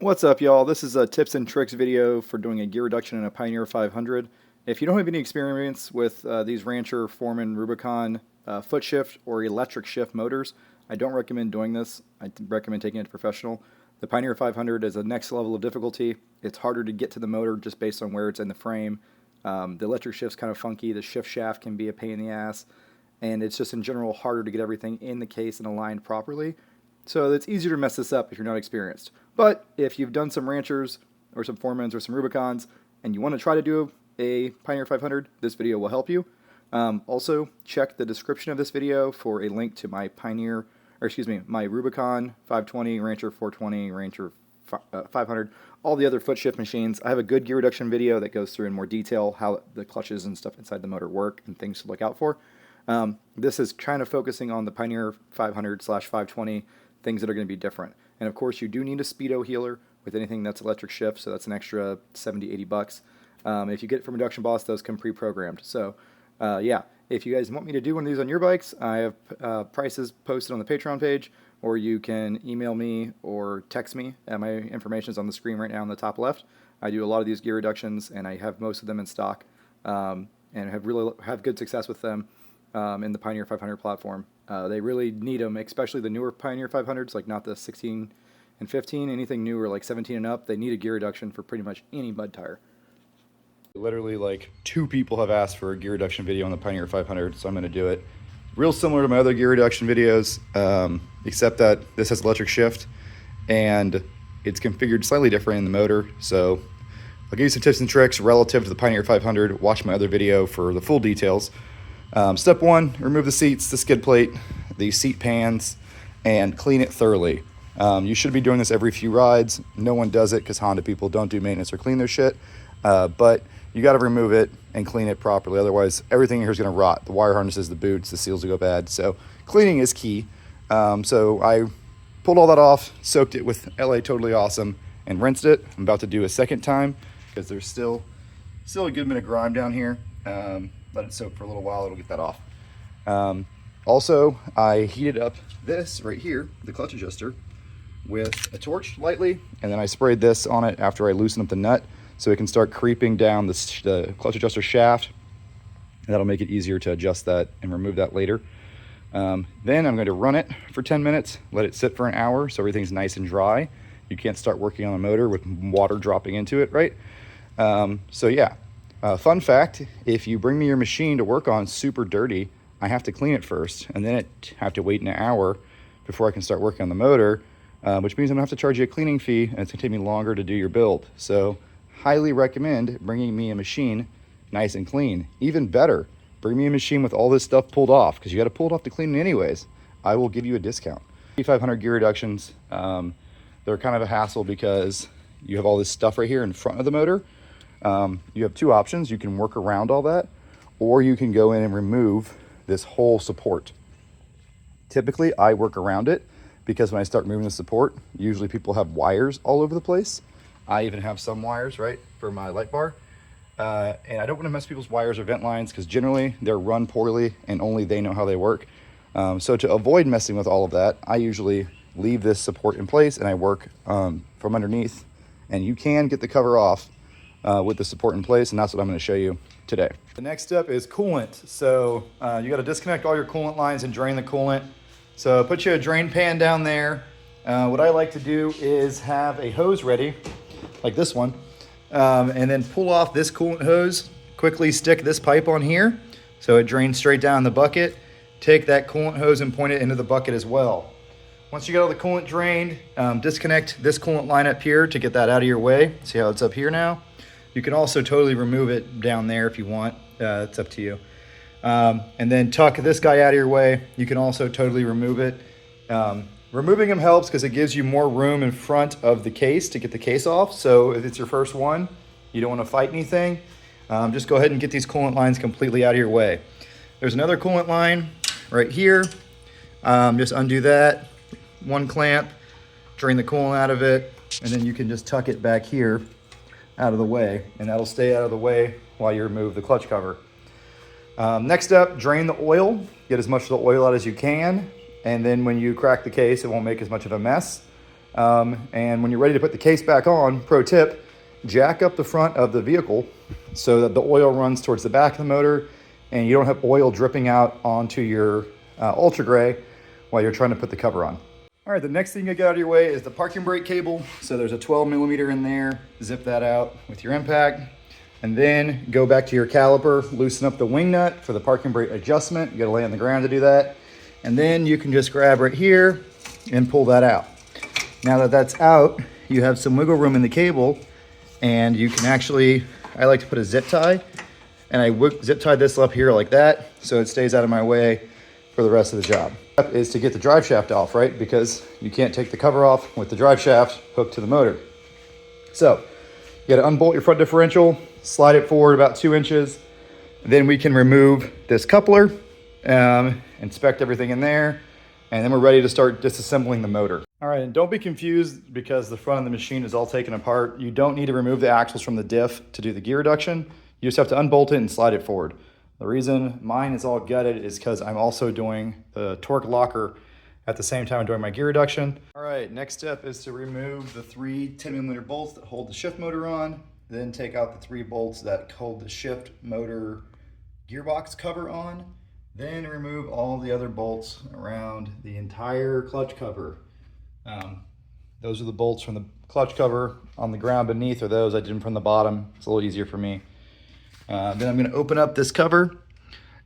What's up, y'all? This is a tips and tricks video for doing a gear reduction in a Pioneer 500. If you don't have any experience with these Rancher, Foreman, Rubicon foot shift or electric shift motors, I don't recommend doing this. I recommend taking it to professional. The Pioneer 500 is a next level of difficulty. It's harder to get to the motor just based on where it's in the frame. The electric shift's kind of funky. The shift shaft can be a pain in the ass. And it's just in general harder to get everything in the case and aligned properly. So it's easier to mess this up if you're not experienced. But if you've done some Ranchers or some Foremans or some Rubicons and you want to try to do a Pioneer 500, this video will help you. Also, check the description of this video for a link to my my Rubicon 520, Rancher 420, Rancher 500, all the other foot shift machines. I have a good gear reduction video that goes through in more detail how the clutches and stuff inside the motor work and things to look out for. This is kind of focusing on the Pioneer 500/520, things that are going to be different. And of course, you do need a speedo healer with anything that's electric shift, so that's an extra 70, 80 bucks. If you get it from Reduction Boss, those come pre-programmed. So yeah, if you guys want me to do one of these on your bikes, I have prices posted on the Patreon page, or you can email me or text me. My information is on the screen right now on the top left. I do a lot of these gear reductions, and I have most of them in stock, and have good success with them in the Pioneer 500 platform. They really need them, especially the newer Pioneer 500s, like not the 16 and 15, anything newer like 17 and up. They need a gear reduction for pretty much any mud tire. Literally like 2 people have asked for a gear reduction video on the Pioneer 500, so I'm going to do it. Real similar to my other gear reduction videos, except that this has electric shift and it's configured slightly different in the motor. So I'll give you some tips and tricks relative to the Pioneer 500. Watch my other video for the full details. Step 1, remove the seats, the skid plate, the seat pans, and clean it thoroughly. You should be doing this every few rides. No one does it because Honda people don't do maintenance or clean their shit. But you got to remove it and clean it properly. Otherwise, everything here is going to rot. The wire harnesses, the boots, the seals will go bad. So cleaning is key. So I pulled all that off, soaked it with LA Totally Awesome, and rinsed it. I'm about to do a second time because there's still a good bit of grime down here. Let it soak for a little while, it'll get that off. Also, I heated up this right here, the clutch adjuster, with a torch lightly, and then I sprayed this on it after I loosened up the nut so it can start creeping down the clutch adjuster shaft, and that'll make it easier to adjust that and remove that later. Then I'm going to run it for 10 minutes, let it sit for an hour so everything's nice and dry. You can't start working on a motor with water dropping into it, right? So yeah. Fun fact, if you bring me your machine to work on super dirty, I have to clean it first, and then have to wait an hour before I can start working on the motor, which means I'm going to have to charge you a cleaning fee, and it's going to take me longer to do your build. So highly recommend bringing me a machine nice and clean. Even better, bring me a machine with all this stuff pulled off, because you got to pull it off to clean it anyways. I will give you a discount. p500 gear reductions, they're kind of a hassle because you have all this stuff right here in front of the motor. You have 2 options. You can work around all that, or you can go in and remove this whole support. Typically, I work around it because when I start moving the support, usually people have wires all over the place. I even have some wires, right, for my light bar. And I don't want to mess people's wires or vent lines because generally they're run poorly and only they know how they work. So to avoid messing with all of that, I usually leave this support in place and I work from underneath, and you can get the cover off with the support in place, and that's what I'm going to show you today. The next step is coolant. So you got to disconnect all your coolant lines and drain the coolant. So put you a drain pan down there. What I like to do is have a hose ready, like this one, and then pull off this coolant hose, quickly stick this pipe on here so it drains straight down the bucket. Take that coolant hose and point it into the bucket as well. Once you get all the coolant drained, disconnect this coolant line up here to get that out of your way. See how it's up here now? You can also totally remove it down there if you want. It's up to you. And then tuck this guy out of your way. You can also totally remove it. Removing them helps because it gives you more room in front of the case to get the case off. So if it's your first one, you don't want to fight anything, just go ahead and get these coolant lines completely out of your way. There's another coolant line right here. Just undo that, 1 clamp, drain the coolant out of it, and then you can just tuck it back here out of the way, and that'll stay out of the way while you remove the clutch cover. Next up, drain the oil. Get as much of the oil out as you can, and then when you crack the case, it won't make as much of a mess. And when you're ready to put the case back on, pro tip, jack up the front of the vehicle so that the oil runs towards the back of the motor and you don't have oil dripping out onto your Ultra Gray while you're trying to put the cover on. All right, the next thing you get out of your way is the parking brake cable. So there's a 12mm in there. Zip that out with your impact. And then go back to your caliper, loosen up the wing nut for the parking brake adjustment. You gotta lay on the ground to do that. And then you can just grab right here and pull that out. Now that that's out, you have some wiggle room in the cable, and you can actually, I like to put a zip tie, and I zip tie this up here like that so it stays out of my way for the rest of the job. Is to get the drive shaft off, right? Because you can't take the cover off with the drive shaft hooked to the motor. So you gotta unbolt your front differential, slide it forward about 2 inches. Then we can remove this coupler, inspect everything in there, and then we're ready to start disassembling the motor. All right, and don't be confused because the front of the machine is all taken apart. You don't need to remove the axles from the diff to do the gear reduction. You just have to unbolt it and slide it forward. The reason mine is all gutted is because I'm also doing the torque locker at the same time I'm doing my gear reduction. All right, next step is to remove the 3 10mm bolts that hold the shift motor on, then take out the 3 bolts that hold the shift motor gearbox cover on, then remove all the other bolts around the entire clutch cover. Those are the bolts from the clutch cover. On the ground beneath are those. I did them from the bottom. It's a little easier for me. Then I'm gonna open up this cover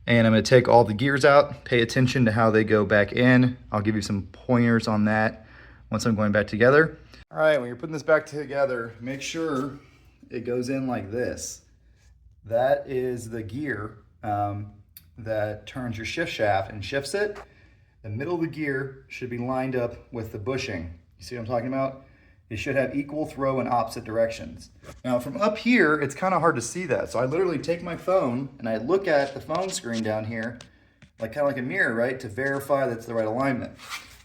and I'm gonna take all the gears out, pay attention to how they go back in. I'll give you some pointers on that once I'm going back together. All right, when you're putting this back together, make sure it goes in like this. That is the gear that turns your shift shaft and shifts it. The middle of the gear should be lined up with the bushing. You see what I'm talking about? It should have equal throw in opposite directions. Now from up here, it's kind of hard to see that. So I literally take my phone and I look at the phone screen down here, kind of like a mirror, right? To verify that's the right alignment.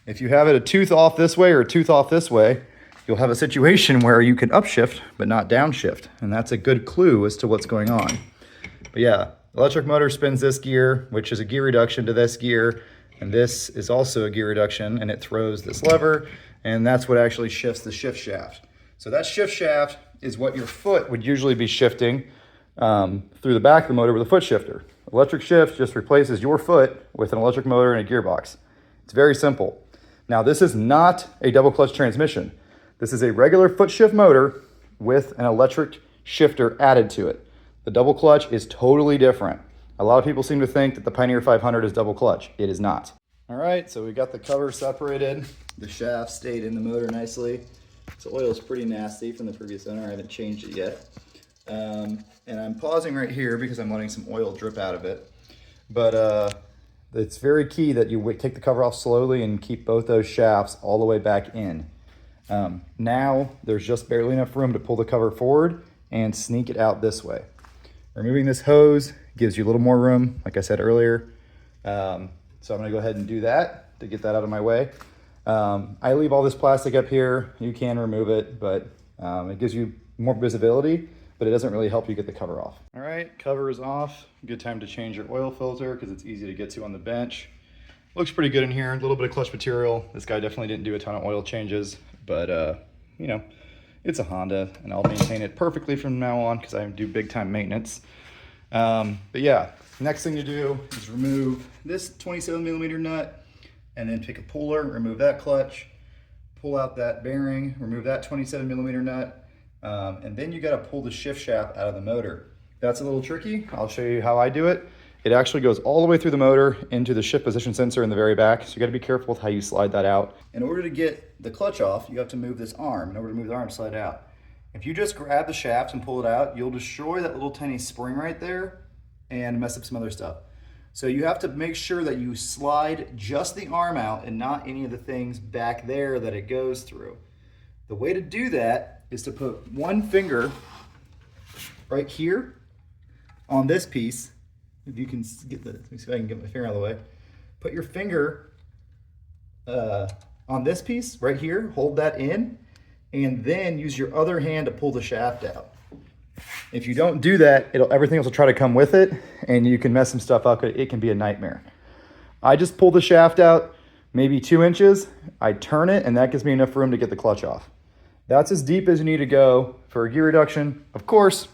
If you have it a tooth off this way or a tooth off this way, you'll have a situation where you can upshift, but not downshift. And that's a good clue as to what's going on. But yeah, electric motor spins this gear, which is a gear reduction to this gear. And this is also a gear reduction, and it throws this lever, and that's what actually shifts the shift shaft. So that shift shaft is what your foot would usually be shifting through the back of the motor with a foot shifter. Electric shift just replaces your foot with an electric motor and a gearbox. It's very simple. Now this is not a double clutch transmission. This is a regular foot shift motor with an electric shifter added to it. The double clutch is totally different. A lot of people seem to think that the Pioneer 500 is double clutch. It is not. All right, so we got the cover separated. The shaft stayed in the motor nicely. So oil is pretty nasty from the previous owner. I haven't changed it yet. And I'm pausing right here because I'm letting some oil drip out of it. But it's very key that you take the cover off slowly and keep both those shafts all the way back in. Now there's just barely enough room to pull the cover forward and sneak it out this way. Removing this hose gives you a little more room, like I said earlier. So I'm gonna go ahead and do that to get that out of my way. I leave all this plastic up here. You can remove it, but it gives you more visibility, but it doesn't really help you get the cover off. All right, cover is off. Good time to change your oil filter because it's easy to get to on the bench. Looks pretty good in here, a little bit of clutch material. This guy definitely didn't do a ton of oil changes, but you know, it's a Honda and I'll maintain it perfectly from now on because I do big time maintenance. But yeah, next thing to do is remove this 27mm nut and then pick a puller, remove that clutch, pull out that bearing, remove that 27mm nut, and then you got to pull the shift shaft out of the motor. That's a little tricky. I'll show you how I do it. It actually goes all the way through the motor into the shift position sensor in the very back, so you got to be careful with how you slide that out. In order to get the clutch off, you have to move this arm. In order to move the arm, slide it out. If you just grab the shaft and pull it out, you'll destroy that little tiny spring right there and mess up some other stuff. So you have to make sure that you slide just the arm out and not any of the things back there that it goes through. The way to do that is to put one finger right here on this piece. If you can get the, let me see if I can get my finger out of the way. Put your finger on this piece right here, hold that in, and then use your other hand to pull the shaft out. If you don't do that, everything else will try to come with it, and you can mess some stuff up. It can be a nightmare. I just pull the shaft out, maybe 2 inches. I turn it, and that gives me enough room to get the clutch off. That's as deep as you need to go for a gear reduction. Of course,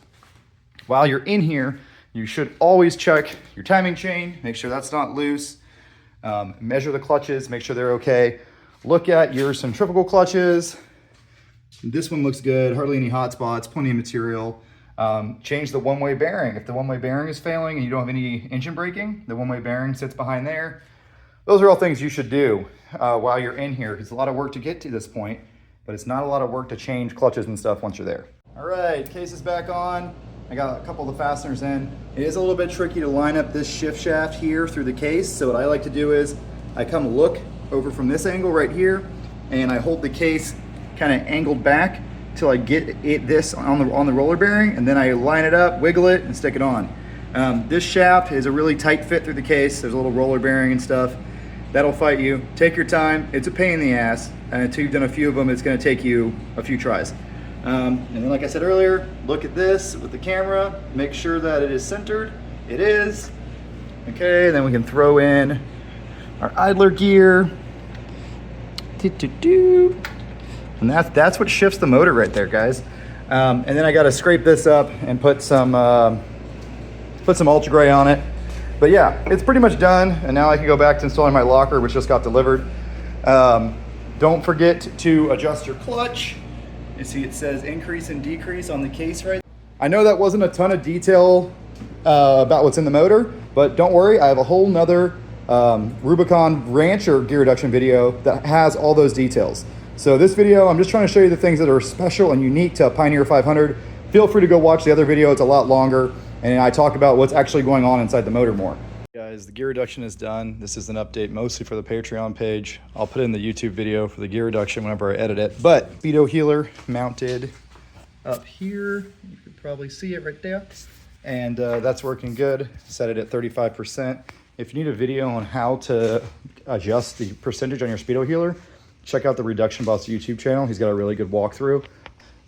while you're in here, you should always check your timing chain, make sure that's not loose, measure the clutches, make sure they're okay. Look at your centrifugal clutches. This one looks good, hardly any hot spots, plenty of material. Change the one-way bearing. If the one-way bearing is failing and you don't have any engine braking, the one-way bearing sits behind there. Those are all things you should do while you're in here. It's a lot of work to get to this point, but it's not a lot of work to change clutches and stuff once you're there. All right, case is back on. I got a couple of the fasteners in. It is a little bit tricky to line up this shift shaft here through the case. So what I like to do is I come look over from this angle right here, and I hold the case kind of angled back till I get this on the roller bearing, and then I line it up, wiggle it, and stick it on. This shaft is a really tight fit through the case. There's a little roller bearing and stuff. That'll fight you. Take your time. It's a pain in the ass. And until you've done a few of them, it's going to take you a few tries. And then, like I said earlier, look at this with the camera. Make sure that it is centered. It is. Okay, then we can throw in our idler gear. And that's what shifts the motor right there, guys. And then I got to scrape this up and put some ultra gray on it. But yeah, it's pretty much done, and now I can go back to installing my locker, which just got delivered. Don't forget to adjust your clutch. You see it says increase and decrease on the case right. I know that wasn't a ton of detail about what's in the motor, but don't worry, I have a whole nother Rubicon Rancher gear reduction video that has all those details. So this video, I'm just trying to show you the things that are special and unique to a Pioneer 500. Feel free to go watch the other video, it's a lot longer. And I talk about what's actually going on inside the motor more. Guys, the gear reduction is done. This is an update mostly for the Patreon page. I'll put in the YouTube video for the gear reduction whenever I edit it. But speedo healer mounted up here. You can probably see it right there. And that's working good. Set it at 35%. If you need a video on how to adjust the percentage on your speedo healer, check out the Reduction Boss YouTube channel. He's got a really good walkthrough.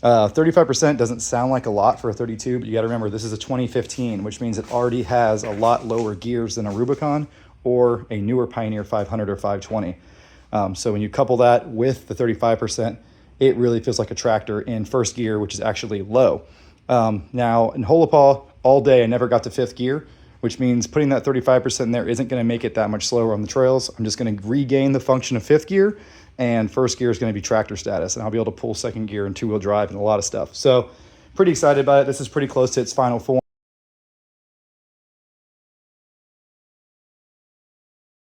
35% doesn't sound like a lot for a 32, but you got to remember this is a 2015, which means it already has a lot lower gears than a Rubicon or a newer Pioneer 500 or 520. So when you couple that with the 35%, it really feels like a tractor in first gear, which is actually low. Now in Holopau, all day I never got to fifth gear, which means putting that 35% in there isn't going to make it that much slower on the trails. I'm just going to regain the function of fifth gear, and first gear is going to be tractor status, and I'll be able to pull second gear and two-wheel drive and a lot of stuff. So pretty excited about it. This is pretty close to its final form.